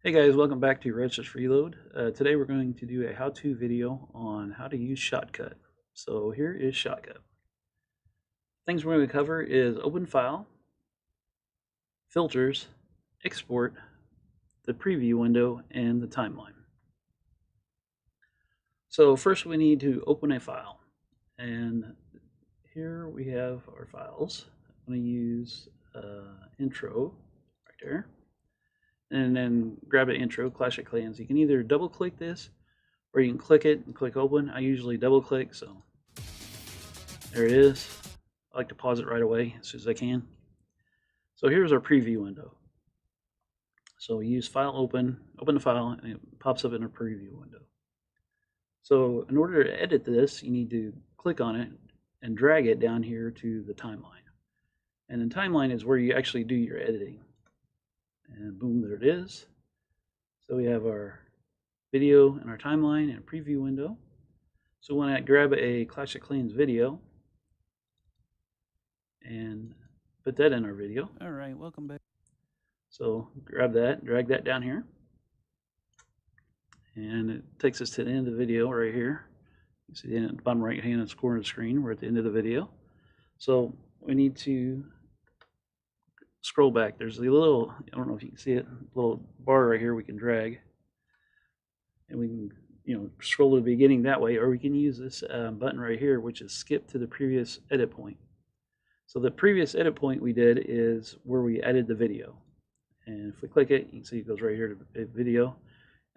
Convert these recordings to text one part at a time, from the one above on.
Hey guys, welcome back to Ratchet Reload. Today we're going to do a how-to video on how to use Shotcut. So here is Shotcut. Things we're going to cover is open file, filters, export, the preview window, and the timeline. So first we need to open a file. And here we have our files. I'm going to use intro right there. And then grab an intro, Clash of Clans. You can either double click this or you can click it and click open. I usually double click, so there it is. I like to pause it right away as soon as I can. So here's our preview window. So we use file open the file, and it pops up in a preview window. So in order to edit this, you need to click on it and drag it down here to the timeline. And then timeline is where you actually do your editing. And boom, there it is. So we have our video and our timeline and a preview window. So when I grab a Clash of Clans video and put that in our video. All right, welcome back. So grab that, drag that down here. And it takes us to the end of the video right here. You see the bottom right hand corner of the screen. We're at the end of the video. So we need to scroll back. There's a little, I don't know if you can see it, little bar right here we can drag. And we can, scroll to the beginning that way, or we can use this button right here, which is skip to the previous edit point. So the previous edit point we did is where we added the video. And if we click it, you can see it goes right here to video.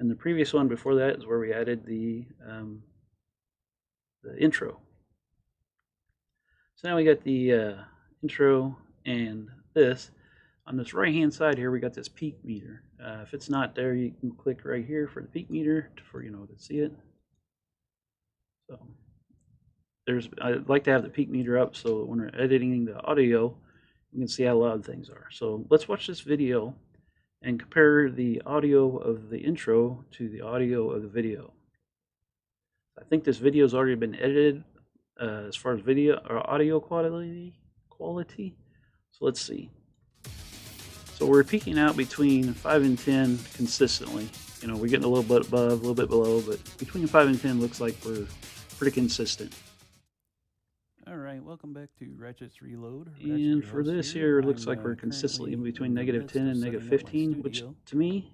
And the previous one before that is where we added the intro. So now we got the intro and this. On this right hand side here, we got this peak meter. If it's not there, you can click right here for the peak meter to see it. So I'd like to have the peak meter up so when we're editing the audio, you can see how loud things are. So let's watch this video and compare the audio of the intro to the audio of the video. I think this video has already been edited as far as video or audio quality. So let's see. So we're peaking out between 5 and 10 consistently. We're getting a little bit above, a little bit below, but between 5 and 10 looks like we're pretty consistent. All right, welcome back to Ratchet's Reload. And for this here, it looks like we're consistently in between -10 and -15, which to me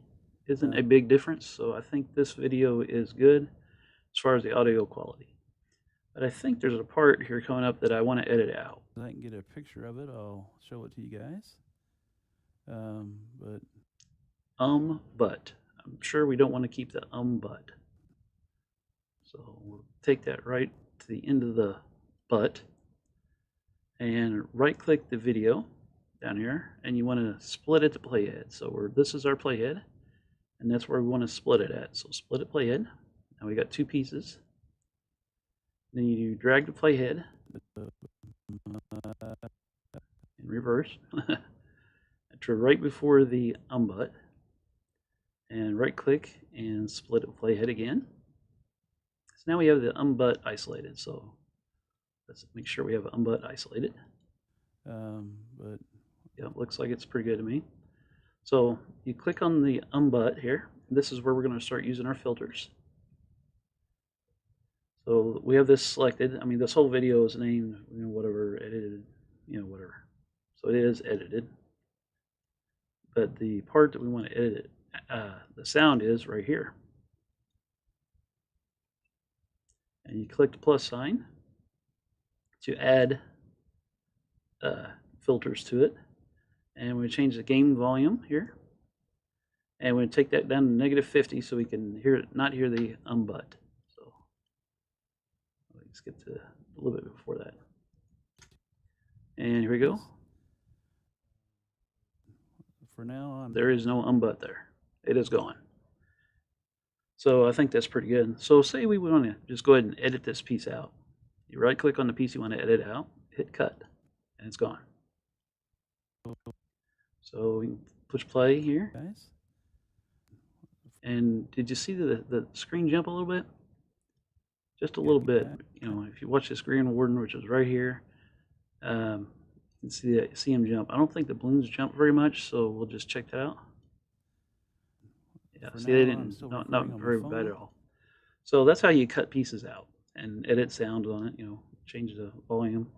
isn't a big difference. So I think this video is good as far as the audio quality. But I think there's a part here coming up that I want to edit out. If I can get a picture of it, I'll show it to you guys. But I'm sure we don't want to keep the but. So we'll take that right to the end of the but and right click the video down here, and you want to split it to playhead. So this is our playhead, and that's where we want to split it at. So split it playhead. Now we got two pieces. Then you drag the playhead in reverse to right before the but, and right click and split it playhead again. So now we have the but isolated. So let's make sure we have but isolated. But yeah, it looks like it's pretty good to me. So you click on the but here. This is where we're going to start using our filters. So we have this selected. I mean, this whole video is named, whatever, edited, whatever. So it is edited. But the part that we want to edit, the sound is right here. And you click the plus sign to add filters to it. And we change the gain volume here. And we take that down to -50 so we can not hear the but. So let's skip to a little bit before that. And here we go. For now, there is no but there. It is gone. So I think that's pretty good. So say we want to just go ahead and edit this piece out. You right click on the piece you want to edit out, hit cut, and it's gone. So we can push play here. guys. And did you see the screen jump a little bit? Just a little bit. If you watch the screen warden, which is right here, you can see him jump. I don't think the balloons jump very much, so we'll just check that out. Yeah, For see, they now, I'm didn't, still not recording on my very bad phone. at all. So that's how you cut pieces out and edit sound on it, change the volume.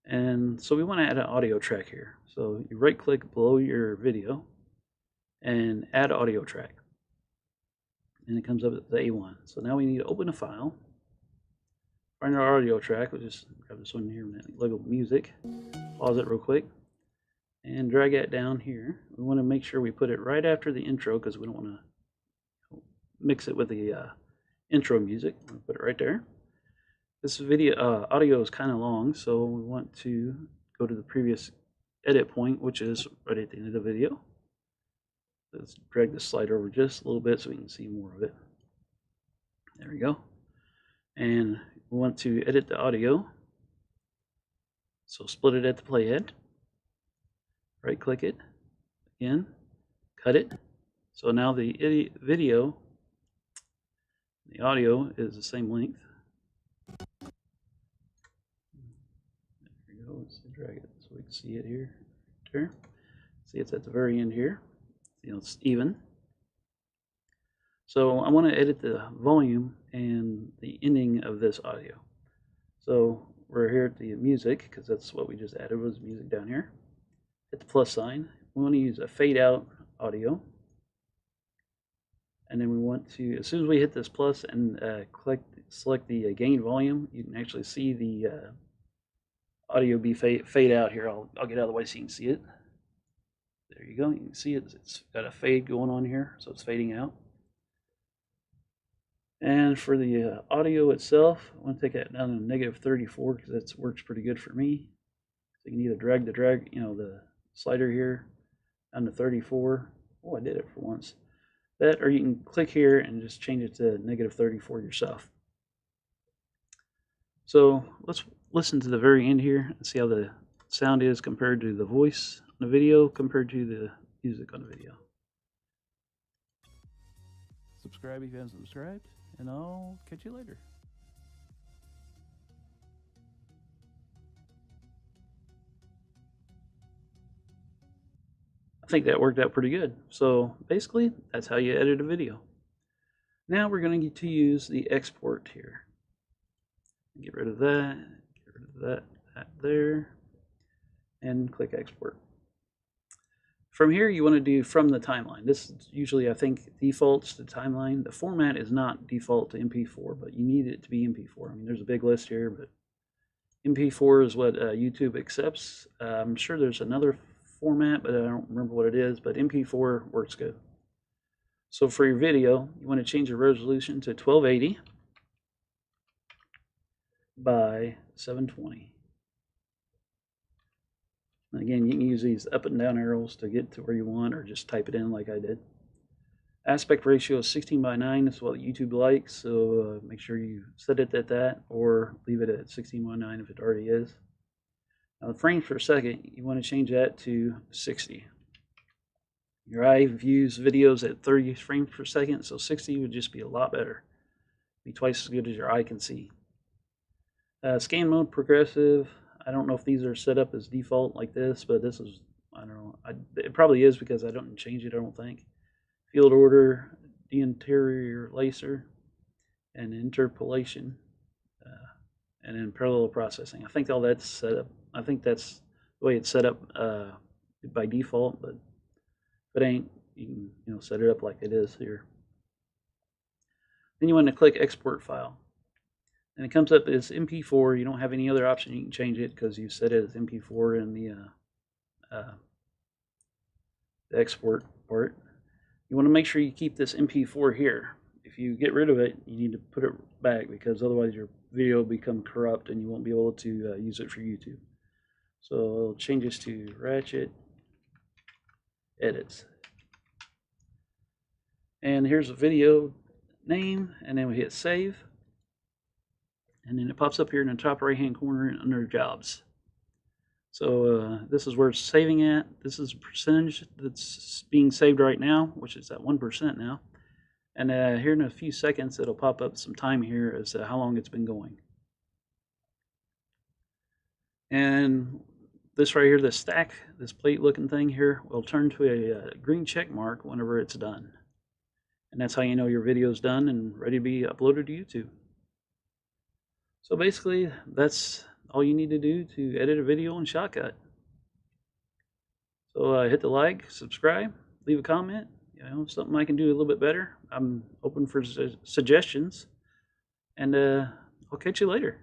And so we want to add an audio track here. So you right click below your video and add audio track. And it comes up at the A1. So now we need to open a file, find our audio track. We'll just grab this one here, Lego Music, pause it real quick, and drag it down here. We want to make sure we put it right after the intro because we don't want to mix it with the intro music. We'll put it right there. This video audio is kind of long, so we want to go to the previous edit point, which is right at the end of the video. Let's drag this slider over just a little bit so we can see more of it. There we go. And we want to edit the audio. So split it at the playhead. Right click it. Again. Cut it. So now the video, the audio is the same length. There we go. Let's drag it so we can see it here. There. See, it's at the very end here. It's even. So I want to edit the volume and the ending of this audio. So we're here at the music because that's what we just added was music down here. Hit the plus sign. We want to use a fade out audio. And then we want to, as soon as we hit this plus and select the gain volume, you can actually see the audio be fade out here. I'll get out of the way so you can see it. There you go. You can see it's got a fade going on here, so it's fading out. And for the audio itself, I want to take that down to -34 because that works pretty good for me. So you can either drag the slider here down to 34. Oh, I did it for once. That, or you can click here and just change it to -34 yourself. So let's listen to the very end here and see how the sound is compared to the voice on the video compared to the music on the video. Subscribe if you haven't subscribed, and I'll catch you later. I think that worked out pretty good. So basically, that's how you edit a video. Now we're going to use the export here. Get rid of that, get rid of that there, and click export. From here, you want to do from the timeline. This is usually, I think, defaults to timeline. The format is not default to MP4, but you need it to be MP4. I mean, there's a big list here, but MP4 is what YouTube accepts. I'm sure there's another format, but I don't remember what it is, but MP4 works good. So for your video, you want to change the resolution to 1280 by 720. And again, you can use these up and down arrows to get to where you want, or just type it in like I did. Aspect ratio is 16:9 is what YouTube likes, so make sure you set it at that, or leave it at 16:9 if it already is. Now the frames per second, you want to change that to 60. Your eye views videos at 30 frames per second, so 60 would just be a lot better. Be twice as good as your eye can see. Scan mode progressive. I don't know if these are set up as default like this, but this is, I don't know. It probably is because I don't change it, I don't think. Field order, deinterlacer, and interpolation, and then parallel processing. I think all that's set up. I think that's the way it's set up by default, but if it ain't, you can set it up like it is here. Then you want to click export file. And it comes up as MP4. You don't have any other option. You can change it because you set it as MP4 in the export part. You want to make sure you keep this MP4 here. If you get rid of it, you need to put it back because otherwise your video will become corrupt and you won't be able to use it for YouTube. So I'll change this to Ratchet Edits. And here's a video name, and then we hit save. And then it pops up here in the top right hand corner under jobs. So this is where it's saving at. This is a percentage that's being saved right now, which is at 1% now. And here in a few seconds, it'll pop up some time here as to how long it's been going. And this right here, the stack, this plate looking thing here, will turn to a green check mark whenever it's done. And that's how you know your video is done and ready to be uploaded to YouTube. So basically, that's all you need to do to edit a video in Shotcut. So hit the like, subscribe, leave a comment. You know, something I can do a little bit better. I'm open for suggestions. And I'll catch you later.